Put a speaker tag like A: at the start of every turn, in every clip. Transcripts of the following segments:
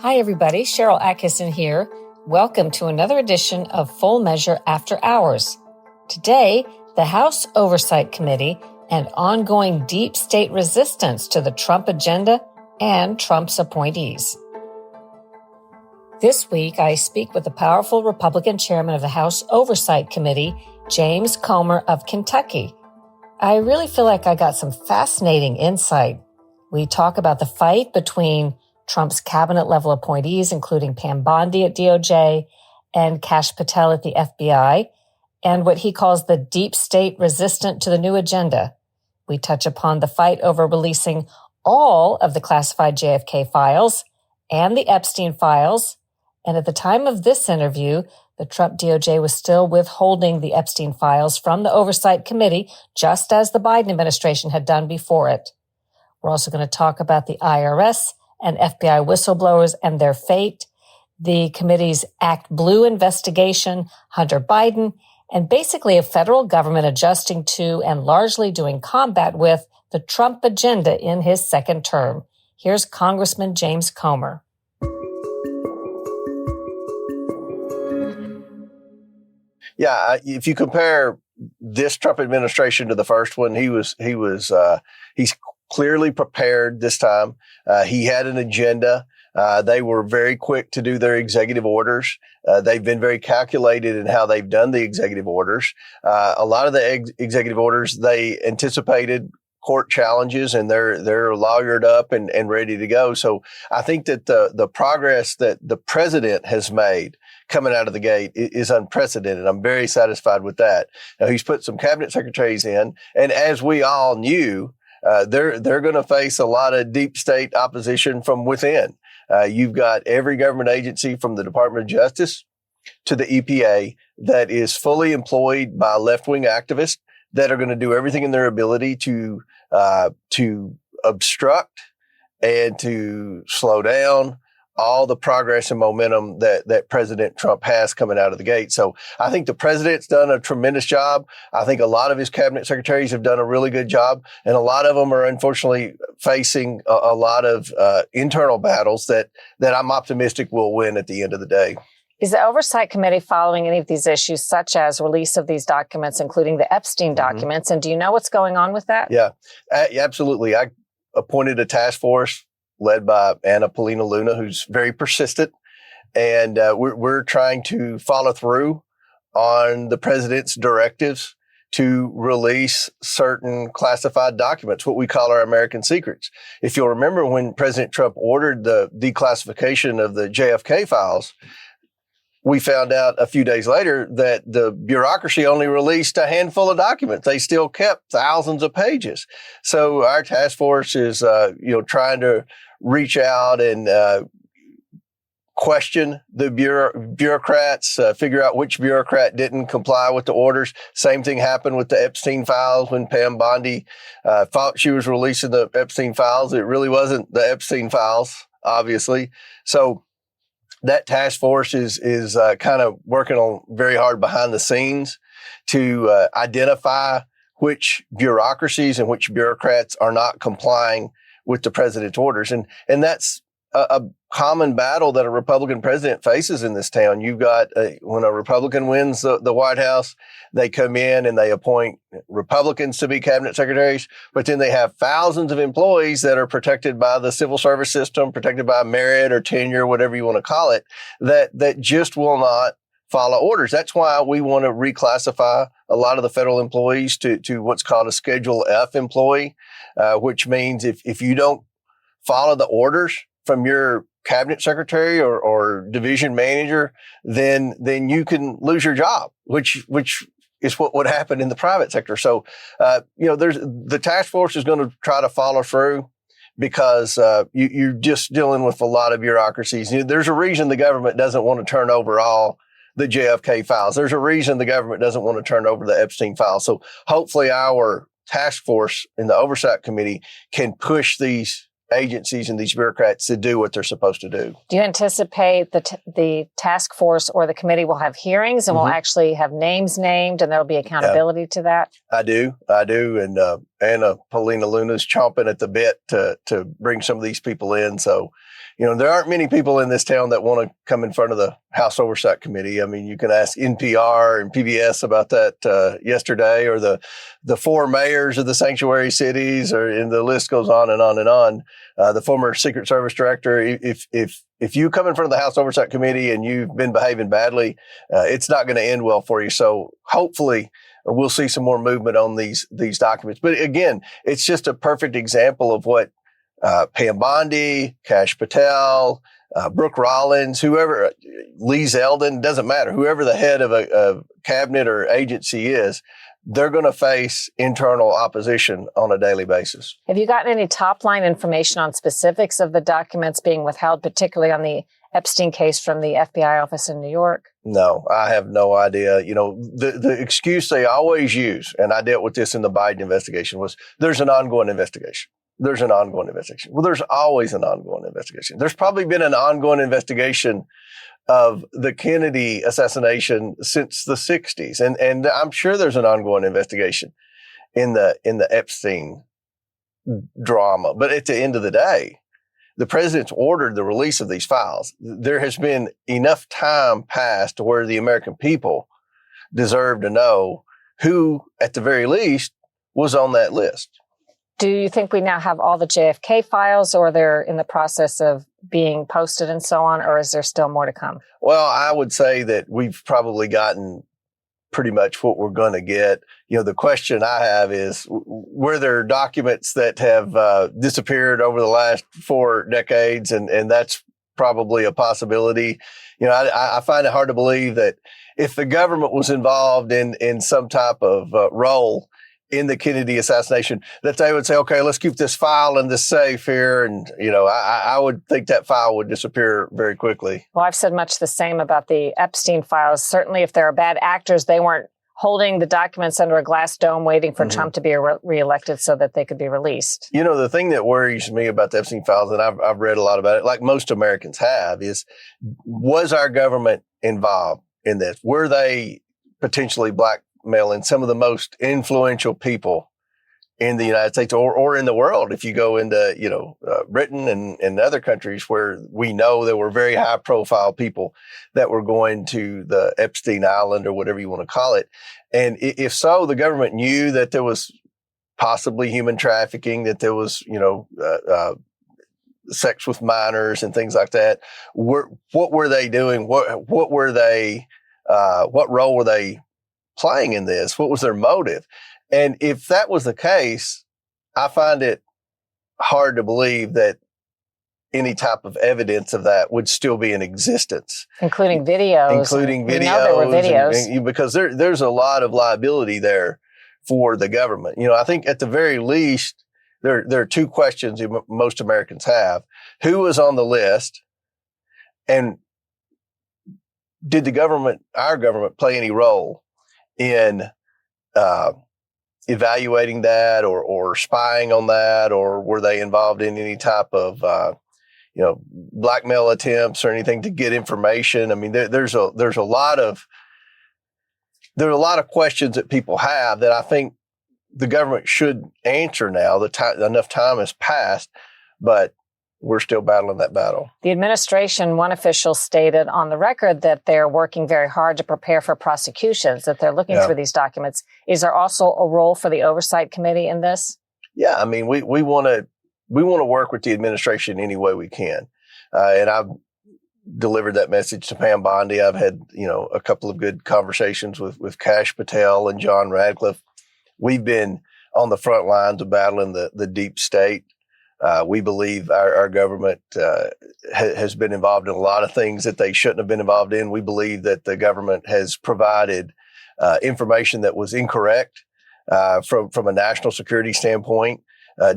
A: Hi, everybody. Sharyl Attkisson here. Welcome to another edition of Full Measure After Hours. Today, the House Oversight Committee and ongoing deep state resistance to the Trump agenda and Trump's appointees. This week, I speak with the powerful Republican chairman of the House Oversight Committee, James Comer of Kentucky. I really feel like I got some fascinating insight. We talk about the fight between Trump's cabinet-level appointees, including Pam Bondi at DOJ and Kash Patel at the FBI, and what he calls the deep state resistant to the new agenda. We touch upon the fight over releasing all of the classified JFK files and the Epstein files. And at the time of this interview, the Trump DOJ was still withholding the Epstein files from the Oversight Committee, just as the Biden administration had done before it. We're also going to talk about the IRS and FBI whistleblowers and their fate, the committee's Act Blue investigation, Hunter Biden, and basically a federal government adjusting to and largely doing combat with the Trump agenda in his second term. Here's Congressman James Comer.
B: Yeah, if you compare this Trump administration to the first one, he's clearly prepared this time. He had an agenda. They were very quick to do their executive orders. They've been very calculated in how they've done the executive orders. A lot of the executive orders, they anticipated court challenges, and they're lawyered up and ready to go. So I think that the progress that the president has made coming out of the gate is unprecedented. I'm very satisfied with that. Now, he's put some cabinet secretaries in, and as we all knew, they're going to face a lot of deep state opposition from within. You've got every government agency from the Department of Justice to the EPA that is fully employed by left-wing activists that are going to do everything in their ability to obstruct and to slow down all the progress and momentum that President Trump has coming out of the gate. So I think the president's done a tremendous job. I think a lot of his cabinet secretaries have done a really good job. And a lot of them are unfortunately facing a lot of internal battles that I'm optimistic will win at the end of the day.
A: Is the Oversight Committee following any of these issues, such as release of these documents, including the Epstein documents? And do you know what's going on with that?
B: Yeah, absolutely. I appointed a task force led by Anna Paulina Luna, who's very persistent. And we're trying to follow through on the president's directives to release certain classified documents, what we call our American secrets. If you'll remember, when President Trump ordered the declassification of the JFK files, we found out a few days later that the bureaucracy only released a handful of documents. They still kept thousands of pages. So our task force is, trying to reach out and question the bureaucrats, figure out which bureaucrat didn't comply with the orders. Same thing happened with the Epstein files when Pam Bondi thought she was releasing the Epstein files. It really wasn't the Epstein files, obviously. So that task force is kind of working on very hard behind the scenes to identify which bureaucracies and which bureaucrats are not complying with the president's orders. And that's a common battle that a Republican president faces in this town. You've got, when a Republican wins the White House, they come in and they appoint Republicans to be cabinet secretaries, but then they have thousands of employees that are protected by the civil service system, protected by merit or tenure, whatever you want to call it, that just will not follow orders. That's why we want to reclassify a lot of the federal employees to what's called a Schedule F employee, which means if you don't follow the orders from your cabinet secretary or division manager, then you can lose your job, which is what would happen in the private sector. So, there's the task force is going to try to follow through because you're just dealing with a lot of bureaucracies. There's a reason the government doesn't want to turn over all the JFK files. There's a reason the government doesn't want to turn over the Epstein files. So hopefully our task force in the Oversight Committee can push these agencies and these bureaucrats to do what they're supposed to do.
A: Do you anticipate the task force or the committee will have hearings and will actually have names named and there'll be accountability to that?
B: I do. And Anna Paulina Luna's chomping at the bit to bring some of these people in. So, there aren't many people in this town that want to come in front of the House Oversight Committee. I mean, you can ask NPR and PBS about that yesterday, or the 4 mayors of the sanctuary cities, and the list goes on and on and on. The former Secret Service director. If you come in front of the House Oversight Committee and you've been behaving badly, it's not going to end well for you. So hopefully we'll see some more movement on these documents. But again, it's just a perfect example of what Pam Bondi, Kash Patel, Brooke Rollins, whoever, Lee Zeldin, doesn't matter, whoever the head of a cabinet or agency is, they're going to face internal opposition on a daily basis.
A: Have you gotten any top-line information on specifics of the documents being withheld, particularly on the Epstein case from the FBI office in New York?
B: No, I have no idea. The excuse they always use, and I dealt with this in the Biden investigation, was there's an ongoing investigation. There's an ongoing investigation. Well, there's always an ongoing investigation. There's probably been an ongoing investigation of the Kennedy assassination since the 60s. And I'm sure there's an ongoing investigation in the Epstein drama. But at the end of the day, the president's ordered the release of these files. There has been enough time passed to where the American people deserve to know who, at the very least, was on that list.
A: Do you think we now have all the JFK files, or they're in the process of being posted and so on, or is there still more to come?
B: Well, I would say that we've probably gotten pretty much what we're going to get. The question I have is, were there documents that have disappeared over the last 4 decades? And that's probably a possibility. I find it hard to believe that if the government was involved in some type of role in the Kennedy assassination, that they would say, okay, let's keep this file in this safe here. And, I would think that file would disappear very quickly.
A: Well, I've said much the same about the Epstein files. Certainly, if there are bad actors, they weren't holding the documents under a glass dome waiting for Trump to be reelected so that they could be released.
B: The thing that worries me about the Epstein files, and I've read a lot about it, like most Americans have, is, was our government involved in this? Were they potentially blackmailing some of the most influential people in the United States or in the world? If you go into, Britain and other countries where we know there were very high profile people that were going to the Epstein Island or whatever you want to call it. And if so, the government knew that there was possibly human trafficking, that there was, sex with minors and things like that. What were they doing? What were they, what role were they playing in this? What was their motive? And if that was the case, I find it hard to believe that any type of evidence of that would still be in existence.
A: Including videos.
B: We know
A: there were videos.
B: Because there's a lot of liability there for the government. I think at the very least, there are 2 questions most Americans have. Who was on the list? And did our government, play any role in evaluating that or spying on that, or were they involved in any type of blackmail attempts or anything to get information? I mean, there's a lot of questions that people have that I think the government should answer now. Enough time has passed, but we're still battling that battle.
A: The administration, one official stated on the record that they're working very hard to prepare for prosecutions, that they're looking through these documents. Is there also a role for the Oversight Committee in this?
B: Yeah, I mean, we want to work with the administration any way we can. And I've delivered that message to Pam Bondi. I've had, a couple of good conversations with Kash Patel and John Radcliffe. We've been on the front lines of battling the deep state. We believe our government has been involved in a lot of things that they shouldn't have been involved in. We believe that the government has provided information that was incorrect from a national security standpoint,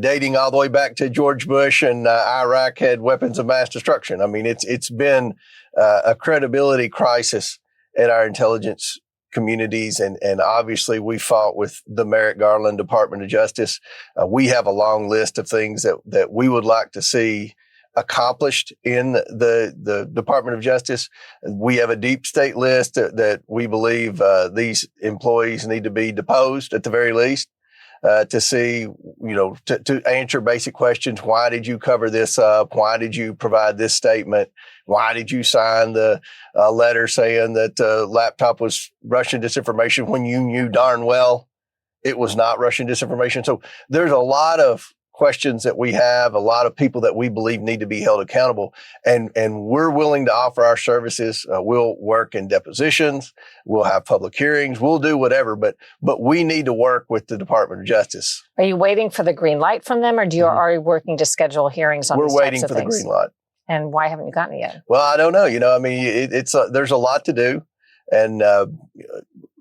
B: dating all the way back to George Bush and Iraq had weapons of mass destruction. I mean, it's been a credibility crisis at our intelligence communities. And obviously we fought with the Merrick Garland Department of Justice. We have a long list of things that we would like to see accomplished in the Department of Justice. We have a deep state list that we believe these employees need to be deposed at the very least. to see, to answer basic questions. Why did you cover this up? Why did you provide this statement? Why did you sign the letter saying that the laptop was Russian disinformation when you knew darn well it was not Russian disinformation? So there's a lot of questions that we have, a lot of people that we believe need to be held accountable, and we're willing to offer our services. We'll work in depositions, we'll have public hearings, we'll do whatever, but we need to work with the Department of Justice.
A: Are you waiting for the green light from them, or do you already working to schedule hearings on
B: We're
A: these types
B: waiting
A: of
B: for
A: things?
B: the green light.
A: And why haven't you gotten it yet?
B: Well, I don't know. It's there's a lot to do, and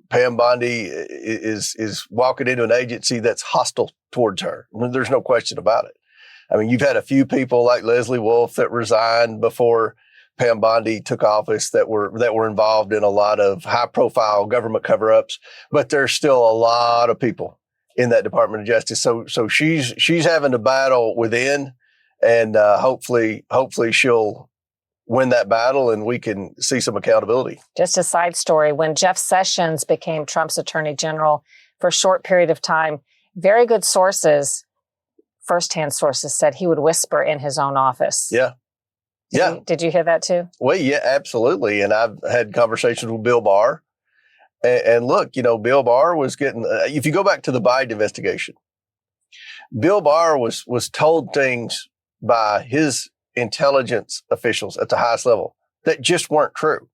B: Pam Bondi is walking into an agency that's hostile towards her. There's no question about it. I mean, you've had a few people like Leslie Wolf that resigned before Pam Bondi took office that were involved in a lot of high profile government cover-ups, but there's still a lot of people in that Department of Justice. So she's having to battle within, and hopefully she'll win that battle and we can see some accountability.
A: Just a side story. When Jeff Sessions became Trump's attorney general for a short period of time, very good sources, firsthand sources, said he would whisper in his own office.
B: Yeah.
A: Did you hear that too?
B: Well, yeah, absolutely. And I've had conversations with Bill Barr. And look, Bill Barr was getting, if you go back to the Biden investigation, Bill Barr was told things by his intelligence officials at the highest level that just weren't true.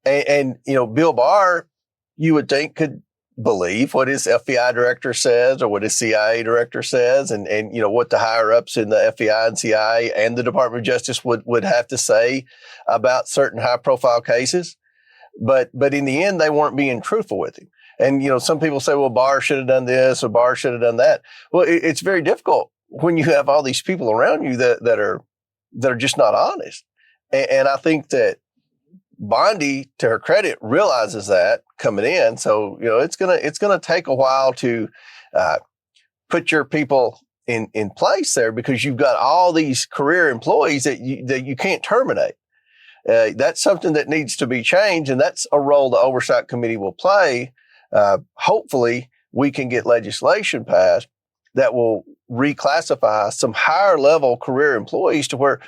B: And Bill Barr, you would think, could believe what his FBI director says or what his CIA director says, and what the higher ups in the FBI and CIA and the Department of Justice would have to say about certain high profile cases. But in the end, they weren't being truthful with him. And, some people say, well, Barr should have done this or Barr should have done that. Well, it's very difficult when you have all these people around you that are just not honest. And I think that Bondi, to her credit, realizes that coming in. So, it's gonna take a while to put your people in place there, because you've got all these career employees that you can't terminate. That's something that needs to be changed, and that's a role the Oversight Committee will play. Hopefully, we can get legislation passed that will reclassify some higher level career employees to where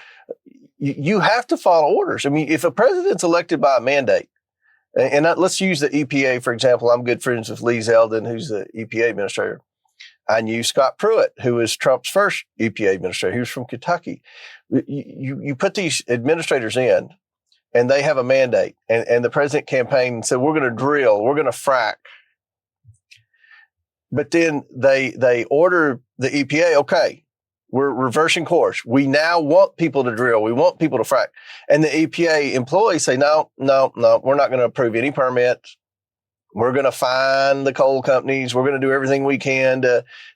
B: you have to follow orders. I mean, if a president's elected by a mandate, and let's use the EPA, for example. I'm good friends with Lee Zeldin, who's the EPA administrator. I knew Scott Pruitt, who was Trump's first EPA administrator. He was from Kentucky. You put these administrators in, and they have a mandate, and the president campaigned and said, we're going to drill, we're going to frack. But then they order the EPA, okay, we're reversing course. We now want people to drill. We want people to frack. And the EPA employees say, no, we're not going to approve any permits. We're going to fine the coal companies. We're going to do everything we can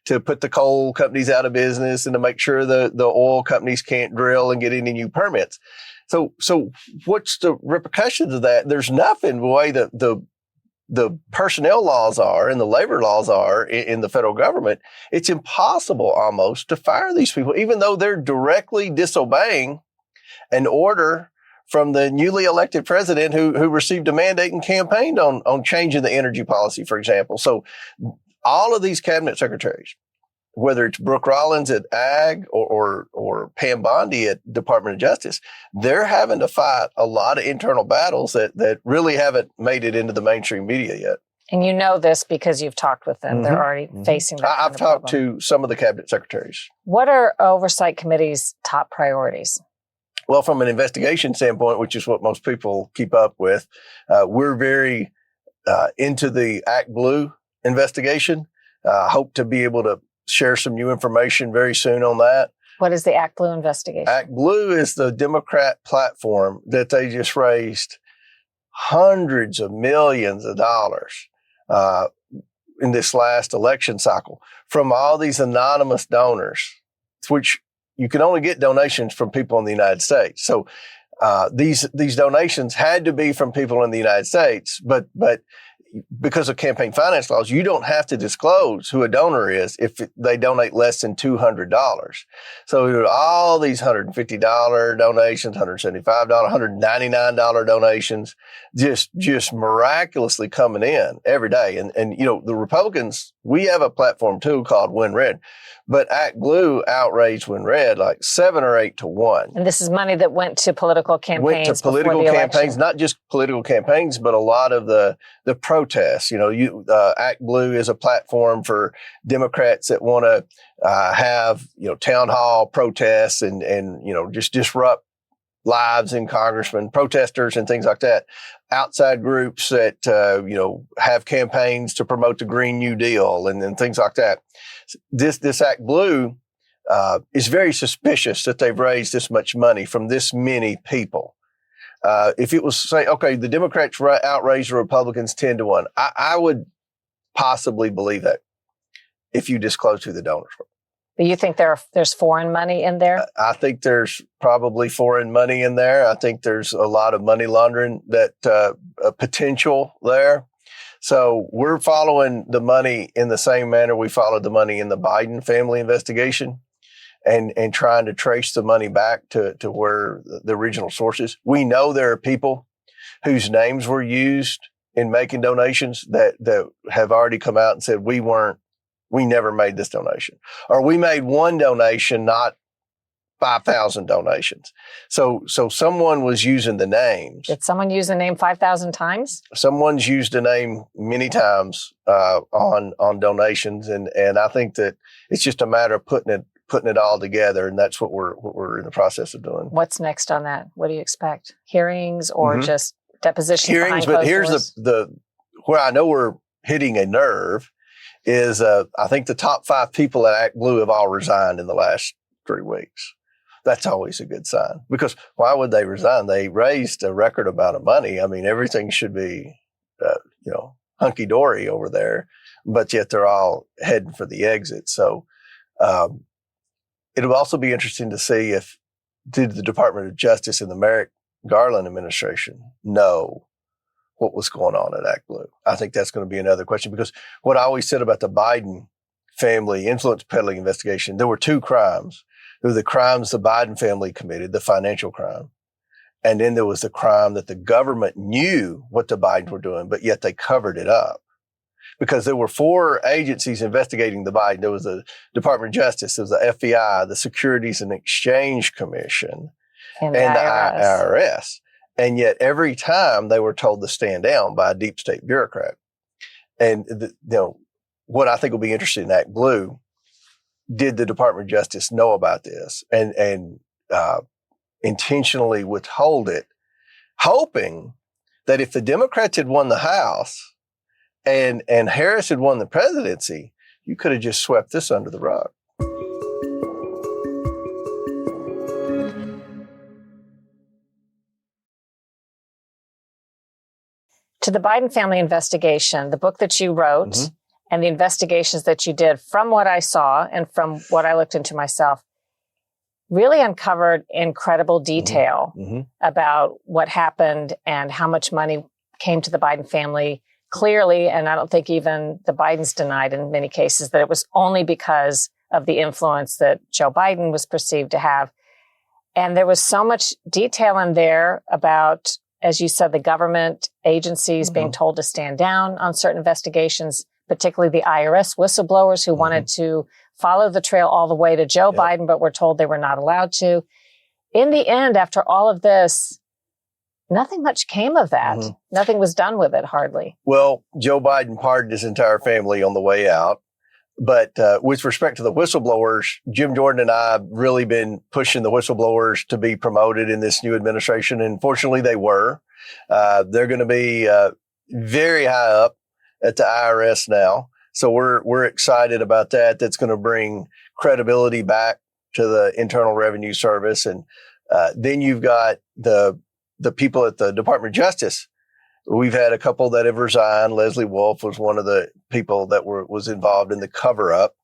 B: to put the coal companies out of business and to make sure the oil companies can't drill and get any new permits. So what's the repercussions of that? There's nothing the way that the personnel laws are and the labor laws are in the federal government. It's impossible almost to fire these people, even though they're directly disobeying an order from the newly elected president who received a mandate and campaigned on changing the energy policy, for example. So all of these cabinet secretaries, whether it's Brooke Rollins at Ag or Pam Bondi at Department of Justice, they're having to fight a lot of internal battles that really haven't made it into the mainstream media yet.
A: And you know this because you've talked with them. Mm-hmm. They're already facing that.
B: I've talked to some of the cabinet secretaries.
A: What are Oversight Committee's top priorities?
B: Well, from an investigation standpoint, which is what most people keep up with, we're very into the Act Blue investigation. Hope to be able to share some new information very soon on that.
A: What is the Act Blue investigation?
B: Act Blue is the Democrat platform that they just raised hundreds of millions of dollars in this last election cycle from all these anonymous donors, which you can only get donations from people in the United States. So these donations had to be from people in the United States, but because of campaign finance laws, you don't have to disclose who a donor is if they donate less than $200. So all these $150 donations, $175, $199 donations, just miraculously coming in every day. And the Republicans, we have a platform too called Win Red, but Act Blue outraged Win Red like 7 or 8 to 1.
A: And this is money that went to political campaigns.
B: Went to political campaigns, not just political campaigns, but a lot of the protests. Act Blue is a platform for Democrats that want to have town hall protests and just disrupt lives in congressmen, protesters, and things like that. Outside groups that have campaigns to promote the Green New Deal and things like that. This Act Blue is very suspicious that they've raised this much money from this many people. If it was say, okay, the Democrats outraised the Republicans 10 to 1, I would possibly believe that if you disclose who the donors were.
A: But you think there's foreign money in there?
B: I think there's probably foreign money in there. I think there's a lot of money laundering that potential there. So we're following the money in the same manner we followed the money in the Biden family investigation and trying to trace the money back to where the original source is. We know there are people whose names were used in making donations that have already come out and said, we never made this donation, or we made one donation, not 5,000 donations. So someone was using the names.
A: Did someone use the name 5,000 times?
B: Someone's used the name many times on donations, and I think that it's just a matter of putting it all together, and that's what we're in the process of doing.
A: What's next on that? What do you expect? Hearings or just depositions?
B: Hearings, but here's the where I know we're hitting a nerve is I think the top 5 people at Act Blue have all resigned in the last 3 weeks. That's always a good sign, because why would they resign? They raised a record amount of money. I mean, everything should be, hunky dory over there, but yet they're all heading for the exit. So, it'll also be interesting to see did the Department of Justice and the Merrick Garland administration know what was going on at Act Blue? I think that's going to be another question, because what I always said about the Biden family influence peddling investigation, there were 2 crimes. There were the crimes the Biden family committed, the financial crime. And then there was the crime that the government knew what the Bidens were doing, but yet they covered it up. Because there were 4 agencies investigating the Biden. There was the Department of Justice, there was the FBI, the Securities and Exchange Commission, and the IRS. And yet every time they were told to stand down by a deep state bureaucrat. And what I think will be interesting in Act Blue, did the Department of Justice know about this and intentionally withhold it, hoping that if the Democrats had won the House and Harris had won the presidency, you could have just swept this under the rug.
A: To the Biden family investigation, the book that you wrote and the investigations that you did, from what I saw and from what I looked into myself, really uncovered incredible detail about what happened and how much money came to the Biden family. Clearly, and I don't think even the Bidens denied in many cases, that it was only because of the influence that Joe Biden was perceived to have. And there was so much detail in there about, as you said, the government agencies being told to stand down on certain investigations, particularly the IRS whistleblowers who wanted to follow the trail all the way to Joe Biden, but were told they were not allowed to. In the end, after all of this, nothing much came of that. Nothing was done with it, hardly.
B: Well, Joe Biden pardoned his entire family on the way out. But with respect to the whistleblowers, Jim Jordan and I have really been pushing the whistleblowers to be promoted in this new administration. And fortunately, they were. They're going to be very high up at the IRS now. So we're excited about that. That's going to bring credibility back to the Internal Revenue Service. And then you've got the people at the Department of Justice. We've had a couple that have resigned. Leslie Wolf was one of the people that was involved in the cover-up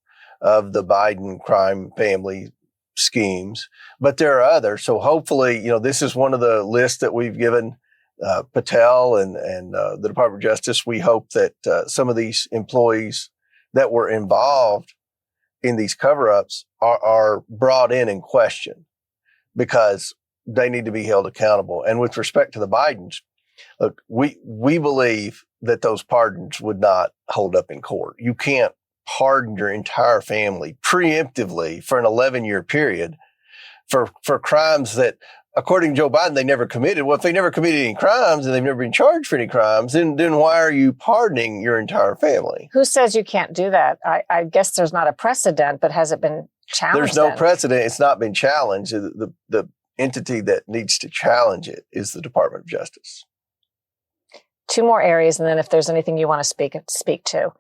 B: of the Biden crime family schemes. But there are others. So hopefully, this is one of the lists that we've given Patel and the Department of Justice, we hope that some of these employees that were involved in these cover-ups are brought in and questioned, because they need to be held accountable. And with respect to the Bidens, look, we believe that those pardons would not hold up in court. You can't pardon your entire family preemptively for an 11-year period for crimes that, according to Joe Biden, they never committed. Well, if they never committed any crimes and they've never been charged for any crimes, then why are you pardoning your entire family?
A: Who says you can't do that? I guess there's not a precedent, but has it been challenged?
B: There's no precedent. It's not been challenged. The entity that needs to challenge it is the Department of Justice.
A: Two more areas, and then if there's anything you want to speak to.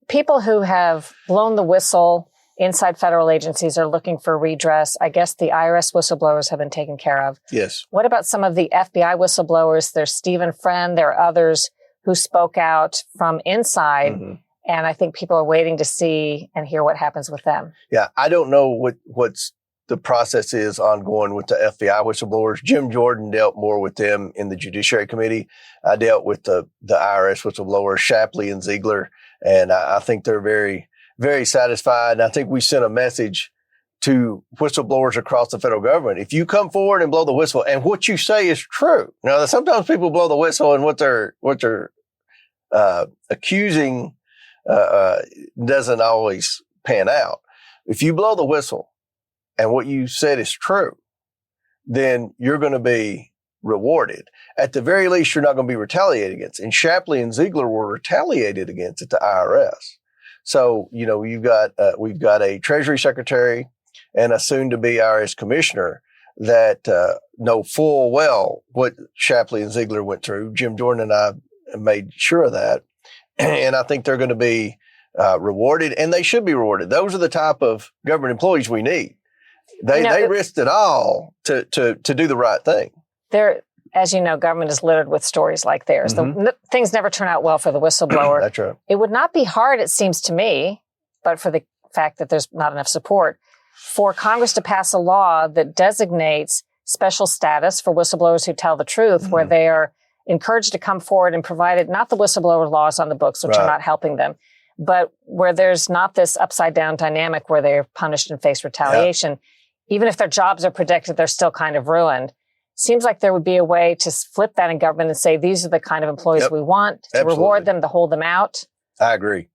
A: People who have blown the whistle inside federal agencies are looking for redress. I guess the IRS whistleblowers have been taken care of.
B: Yes.
A: What about some of the FBI whistleblowers? There's Stephen Friend. There are others who spoke out from inside. Mm-hmm. And I think people are waiting to see and hear what happens with them. Yeah,
B: I don't know what's the process is ongoing with the FBI whistleblowers. Jim Jordan dealt more with them in the Judiciary Committee. I dealt with the IRS whistleblowers, Shapley and Ziegler, and I think they're very, very satisfied. And I think we sent a message to whistleblowers across the federal government. If you come forward and blow the whistle and what you say is true. Now, sometimes people blow the whistle and what they're accusing doesn't always pan out. If you blow the whistle and what you said is true, then you're going to be rewarded. At the very least, you're not going to be retaliated against. And Shapley and Ziegler were retaliated against at the IRS. So, we've got a Treasury Secretary and a soon-to-be IRS Commissioner that know full well what Shapley and Ziegler went through. Jim Jordan and I made sure of that. And I think they're going to be rewarded, and they should be rewarded. Those are the type of government employees we need. They risked it all to do the right thing.
A: As you know, government is littered with stories like theirs. Mm-hmm. Things never turn out well for the whistleblower.
B: That's right.
A: It would not be hard, it seems to me, but for the fact that there's not enough support, for Congress to pass a law that designates special status for whistleblowers who tell the truth, mm-hmm. where they are encouraged to come forward and provided not the whistleblower laws on the books, which are not helping them, but where there's not this upside down dynamic where they're punished and face retaliation. Yeah. Even if their jobs are protected, they're still kind of ruined. Seems like there would be a way to flip that in government and say, these are the kind of employees we want, to reward them, to hold them out.
B: I agree.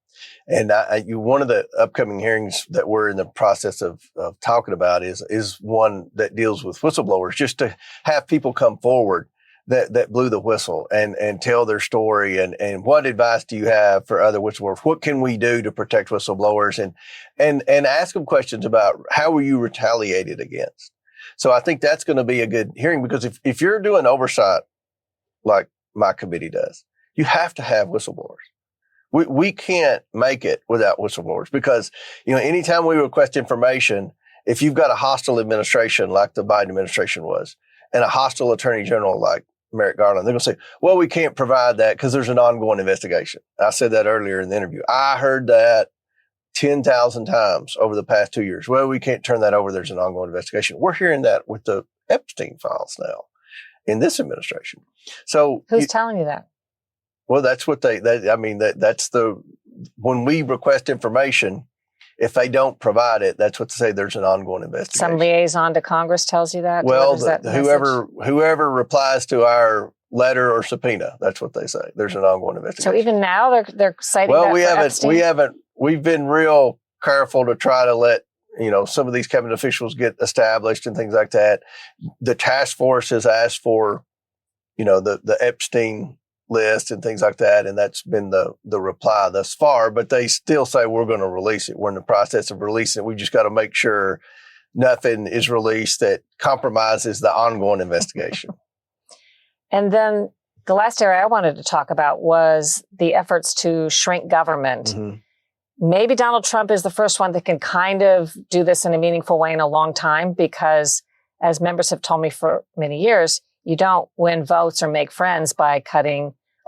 B: And one of the upcoming hearings that we're in the process of talking about is one that deals with whistleblowers, just to have people come forward that blew the whistle and tell their story and what advice do you have for other whistleblowers? What can we do to protect whistleblowers and ask them questions about how were you retaliated against? So I think that's going to be a good hearing, because if you're doing oversight like my committee does, you have to have whistleblowers. We can't make it without whistleblowers, because, anytime we request information, if you've got a hostile administration like the Biden administration was, and a hostile attorney general like Merrick Garland, they're going to say, well, we can't provide that because there's an ongoing investigation. I said that earlier in the interview. I heard that 10,000 times over the past 2 years. Well, we can't turn that over. There's an ongoing investigation. We're hearing that with the Epstein files now in this administration. So
A: who's telling you that?
B: Well, that's what when we request information, if they don't provide it, that's what they say. There's an ongoing investigation.
A: Some liaison to Congress tells you that?
B: Well, whoever replies to our letter or subpoena, that's what they say. There's an ongoing investigation.
A: So even now they're citing that
B: we've been real careful to try to let, some of these cabinet officials get established and things like that. The task force has asked for, the Epstein list and things like that. And that's been the reply thus far, but they still say we're going to release it. We're in the process of releasing it. We just got to make sure nothing is released that compromises the ongoing investigation.
A: And then the last area I wanted to talk about was the efforts to shrink government. Mm-hmm. Maybe Donald Trump is the first one that can kind of do this in a meaningful way in a long time, because as members have told me for many years, you don't win votes or make friends by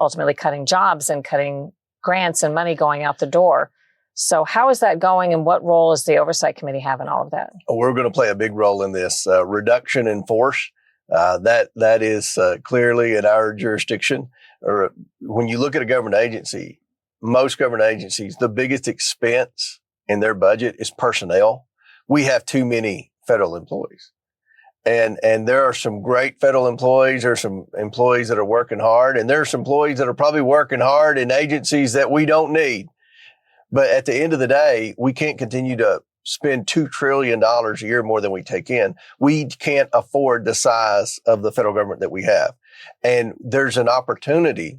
A: ultimately cutting jobs and cutting grants and money going out the door. So how is that going, and what role does the Oversight Committee have in all of that?
B: We're going to play a big role in this reduction in force. That is clearly in our jurisdiction. Or when you look at a government agency, most government agencies, the biggest expense in their budget is personnel. We have too many federal employees. And there are some great federal employees. There are some employees that are working hard, and there are some employees that are probably working hard in agencies that we don't need. But at the end of the day, we can't continue to spend $2 trillion a year more than we take in. We can't afford the size of the federal government that we have. And there's an opportunity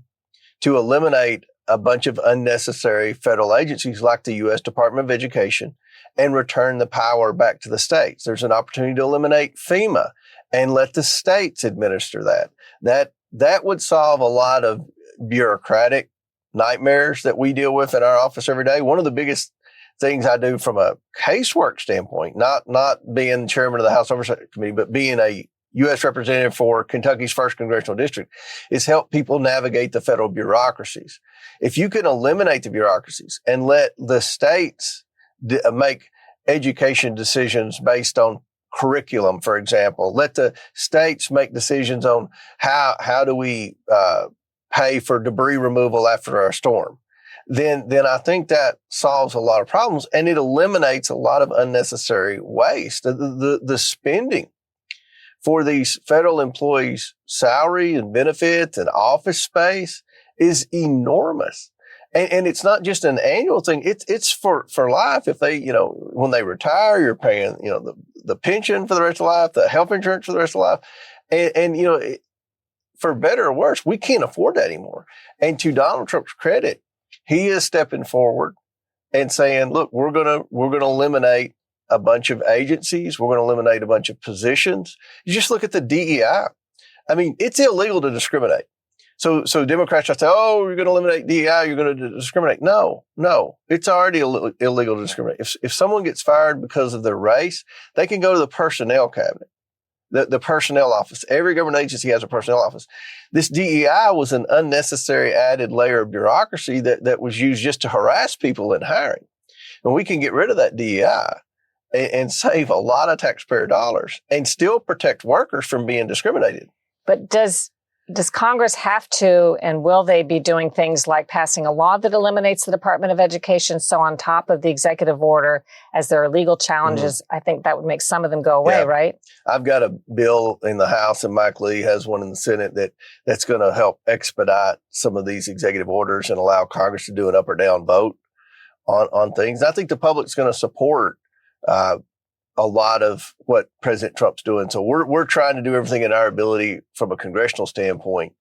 B: to eliminate a bunch of unnecessary federal agencies like the U.S. Department of Education and return the power back to the states. There's an opportunity to eliminate FEMA and let the states administer that. That would solve a lot of bureaucratic nightmares that we deal with in our office every day. One of the biggest things I do from a casework standpoint, not being chairman of the House Oversight Committee, but being a U.S. representative for Kentucky's 1st Congressional District, is help people navigate the federal bureaucracies. If you can eliminate the bureaucracies and let the states make education decisions based on curriculum, for example, let the states make decisions on how do we pay for debris removal after a storm, then I think that solves a lot of problems, and it eliminates a lot of unnecessary waste. The spending for these federal employees' salary and benefits and office space is enormous. And it's not just an annual thing. It's for life. If they, when they retire, you're paying, the pension for the rest of life, the health insurance for the rest of life. And for better or worse, we can't afford that anymore. And to Donald Trump's credit, he is stepping forward and saying, look, we're going to eliminate a bunch of agencies. We're going to eliminate a bunch of positions. You just look at the DEI. I mean, it's illegal to discriminate. So Democrats try to say, oh, you're going to eliminate DEI, you're going to discriminate. No, it's already illegal to discriminate. If someone gets fired because of their race, they can go to the personnel cabinet, the personnel office. Every government agency has a personnel office. This DEI was an unnecessary added layer of bureaucracy that was used just to harass people in hiring. And we can get rid of that DEI and save a lot of taxpayer dollars and still protect workers from being discriminated.
A: But does Congress have to, and will they be doing things like passing a law that eliminates the Department of Education? So on top of the executive order, as there are legal challenges, I think that would make some of them go away, right?
B: I've got a bill in the House, and Mike Lee has one in the Senate that's going to help expedite some of these executive orders and allow Congress to do an up or down vote on things. And I think the public's going to support a lot of what President Trump's doing. So we're trying to do everything in our ability from a congressional standpoint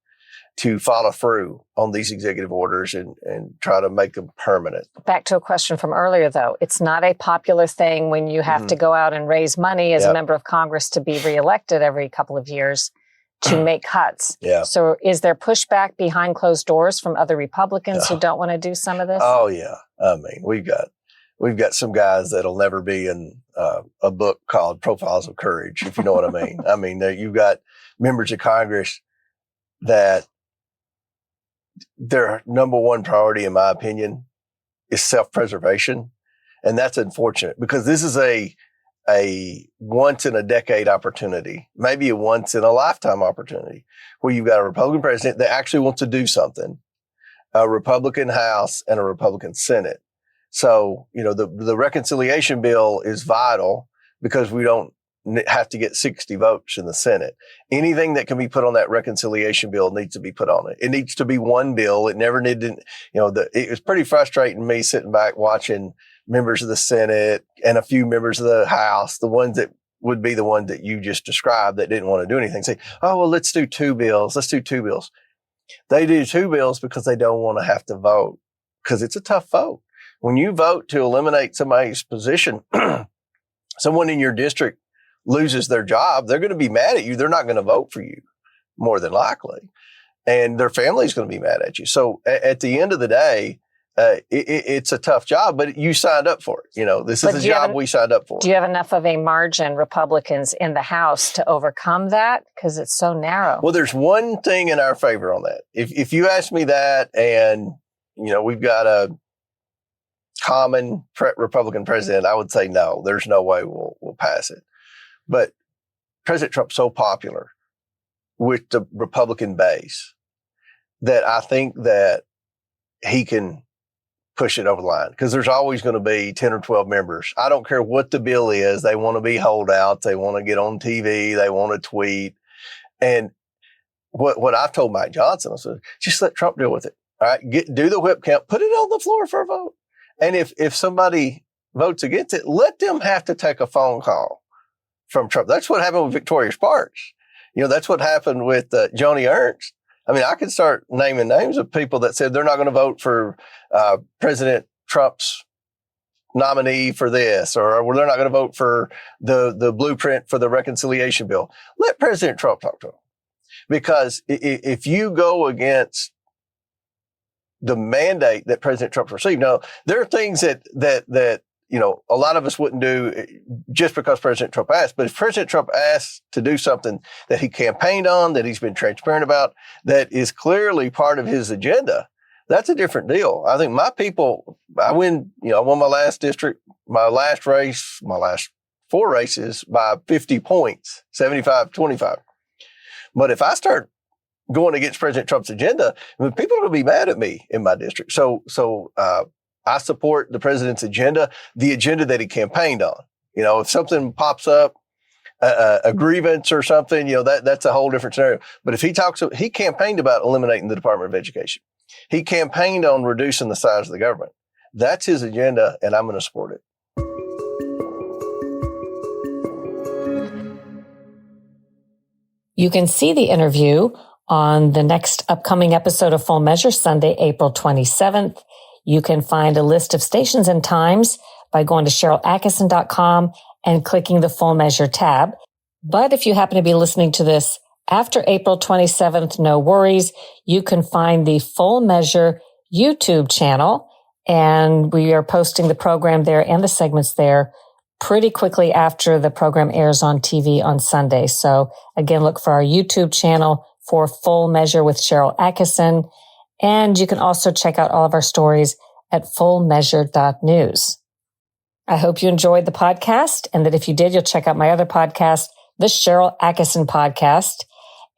B: to follow through on these executive orders and try to make them permanent.
A: Back to a question from earlier, though. It's not a popular thing when you have to go out and raise money as a member of Congress to be reelected every couple of years to make cuts. So is there pushback behind closed doors from other Republicans who don't want to do some of this?
B: Oh, yeah. I mean, we've got some guys that'll never be in a book called Profiles of Courage, if you know what I mean. I mean, you've got members of Congress that their number one priority, in my opinion, is self-preservation. And that's unfortunate because this is a once in a decade opportunity, maybe a once in a lifetime opportunity, where you've got a Republican president that actually wants to do something, a Republican House and a Republican Senate. So, the reconciliation bill is vital because we don't have to get 60 votes in the Senate. Anything that can be put on that reconciliation bill needs to be put on it. It needs to be one bill. It never needed, it was pretty frustrating me sitting back watching members of the Senate and a few members of the House, the ones that would be the ones that you just described that didn't want to do anything, say, oh, well, let's do two bills. They do two bills because they don't want to have to vote because it's a tough vote. When you vote to eliminate somebody's position, someone in your district loses their job, they're going to be mad at you. They're not going to vote for you, more than likely. And their family's going to be mad at you. So at the end of the day, it's a tough job, but you signed up for it. This is the job we signed up for.
A: Do you have enough of a margin, Republicans in the House, to overcome that? Because it's so narrow.
B: Well, there's one thing in our favor on that. If you ask me that and, we've got a common Republican president, I would say no, there's no way we'll pass it. But President Trump's so popular with the Republican base that I think that he can push it over the line, because there's always going to be 10 or 12 members. I don't care what the bill is. They want to be holdouts. They want to get on TV. They want to tweet. And what I've told Mike Johnson, I said, just let Trump deal with it. All right. Do the whip count, put it on the floor for a vote. And if somebody votes against it, let them have to take a phone call from Trump. That's what happened with Victoria Sparks. That's what happened with Joni Ernst. I mean, I could start naming names of people that said they're not going to vote for President Trump's nominee for this, or they're not going to vote for the blueprint for the reconciliation bill. Let President Trump talk to them. Because if you go against the mandate that President Trump received, now there are things that a lot of us wouldn't do just because President Trump asked. But if President Trump asks to do something that he campaigned on, that he's been transparent about, that is clearly part of his agenda, that's a different deal. I think my people, I won my last district, my last race, my last 4 races by 50 points, 75-25. But if I start going against President Trump's agenda, people are going to be mad at me in my district. So I support the president's agenda, the agenda that he campaigned on. If something pops up, a grievance or something, that's a whole different scenario. But if he campaigned about eliminating the Department of Education. He campaigned on reducing the size of the government. That's his agenda, and I'm going to support it.
A: You can see the interview on the next upcoming episode of Full Measure, Sunday, April 27th. You can find a list of stations and times by going to SharylAttkisson.com and clicking the Full Measure tab. But if you happen to be listening to this after April 27th, no worries. You can find the Full Measure YouTube channel, and we are posting the program there and the segments there pretty quickly after the program airs on TV on Sunday. So again, look for our YouTube channel for Full Measure with Sharyl Attkisson. And you can also check out all of our stories at fullmeasure.news. I hope you enjoyed the podcast, and that if you did, you'll check out my other podcast, the Sharyl Attkisson Podcast.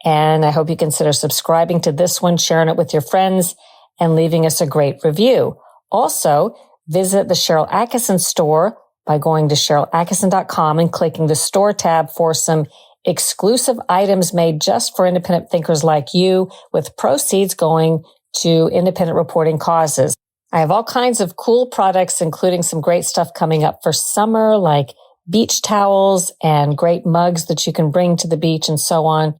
A: And I hope you consider subscribing to this one, sharing it with your friends, and leaving us a great review. Also, visit the Sharyl Attkisson store by going to SharylAttkisson.com and clicking the store tab for some exclusive items made just for independent thinkers like you, with proceeds going to independent reporting causes. I have all kinds of cool products, including some great stuff coming up for summer, like beach towels and great mugs that you can bring to the beach and so on.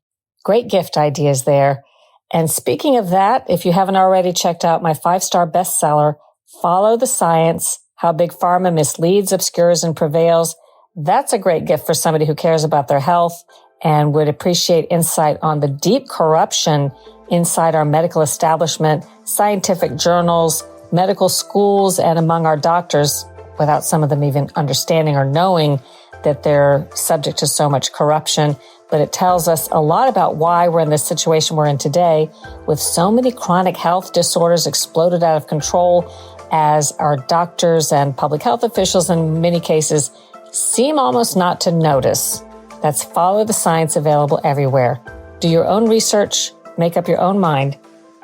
A: Great gift ideas there. And speaking of that, if you haven't already checked out my 5-star bestseller, Follow the Science, How Big Pharma Misleads, Obscures, and Prevails, that's a great gift for somebody who cares about their health and would appreciate insight on the deep corruption inside our medical establishment, scientific journals, medical schools, and among our doctors, without some of them even understanding or knowing that they're subject to so much corruption. But it tells us a lot about why we're in this situation we're in today, with so many chronic health disorders exploded out of control, as our doctors and public health officials in many cases seem almost not to notice. That's Follow the Science, available everywhere. Do your own research, make up your own mind,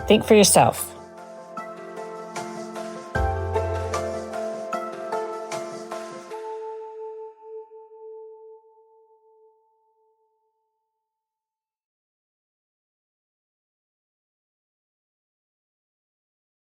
A: think for yourself.